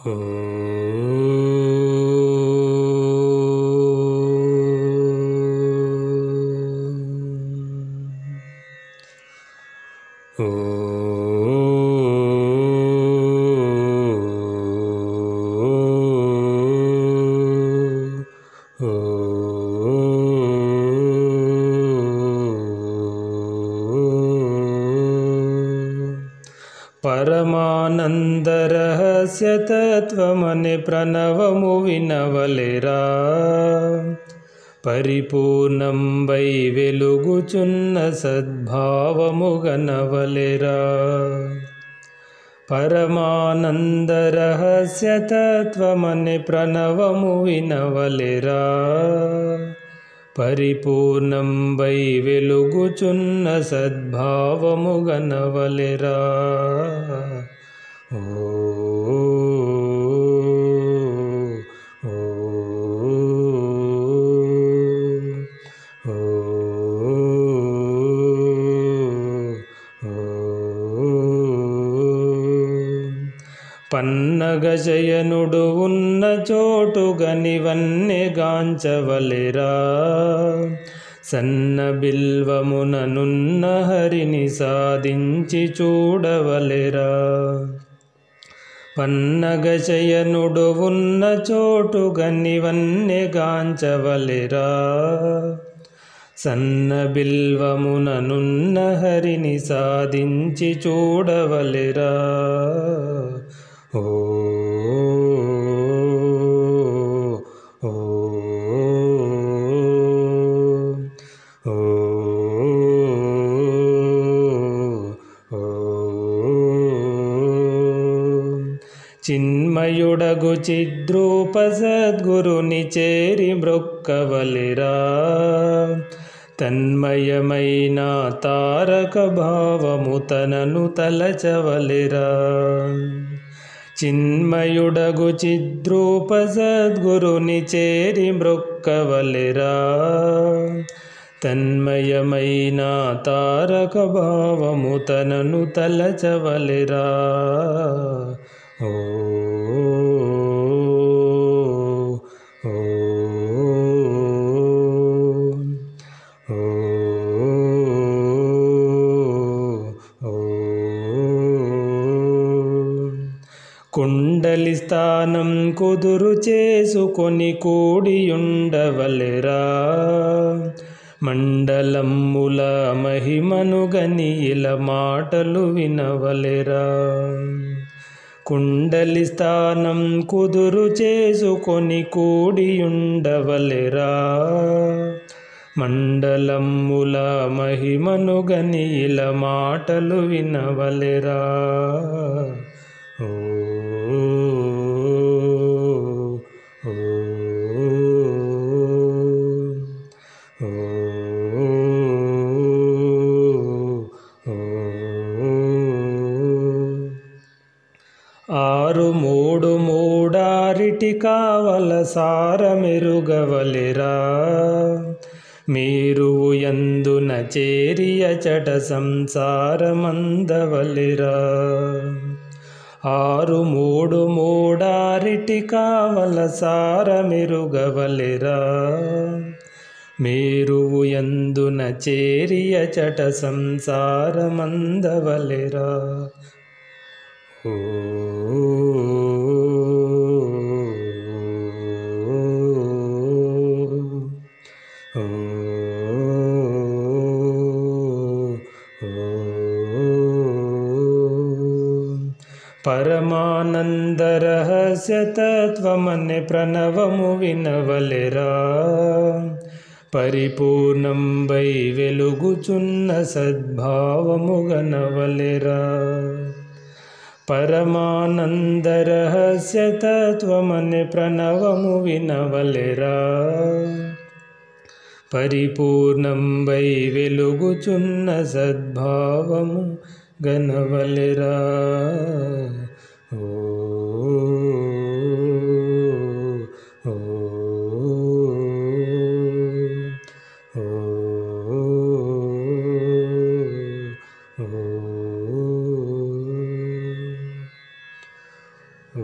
పరమానందరహస్యతత్వమనే ప్రణవము వినవలెరా. పరిపూర్ణం వై వెలుగుచున్న సద్భావము గనవలెరా. పరమానందరహస్యతత్వమనే ప్రణవము వినవలెరా. పరిపూర్ణం వై వెలుగుచున్న సద్భావము గనవలెరా. ఓ పన్నగశయనుడు ఉన్న చోటుగనివన్నె గాంచవలెరా. సన్న బిల్వముననున్న హరిని సాధించి చూడవలెరా. పన్నగశయనుడు ఉన్న చోటుగనివన్నె గాంచవలెరా. సన్న బిల్వముననున్న హరిని సాధించి చూడవలెరా. ఓ ఓ ఓ చిన్మయుడగు చిద్రూప సద్గురుని చేరి మ్రొక్కవలెరా. తన్మయమైన తారక భావము తనను తలచవలెరా. చిన్మయుడగు చిద్రూప సద్గురుని చేరి మ్రొక్కవలెరా. తన్మయమైన తారక భావము తనను తలచవలెరా. ఓ ఓ కుండలి స్థానం కుదురు చేసుకొని కూడియుండవలెరా. మండలమ్ముల మహిమను గని ఇలా మాటలు వినవలెరా. కుండలి స్థానం కుదురు చేసుకొని కూడియుండవలెరా. మండలమ్ముల మహిమను గని ఇలా మాటలు వినవలెరా. ఓ ఓ ఓ ఆరు మూడు మూడారిటి కావల సారమెరుగవలెరా. మీరు యందున చేరియ చట సంసారమందవలెరా. ఆరు మూడు మూడారిటి కావల సారమెరుగవలెరా. మీరు యందున చేరియ చట సంసారమందవలెరా. ఓ పరమానందరహస్యతత్వమనే ప్రణవము వినవలెరా. పరిపూర్ణం వై వెలుగుచున్న సద్భావము గనవలెరా. పరమానందరహస్యతత్వమనే ప్రణవము వినవలెరా. పరిపూర్ణం వై వెలుగుచున్న సద్భావము గనవలెరా. ఓ ఓ ఓ ఓ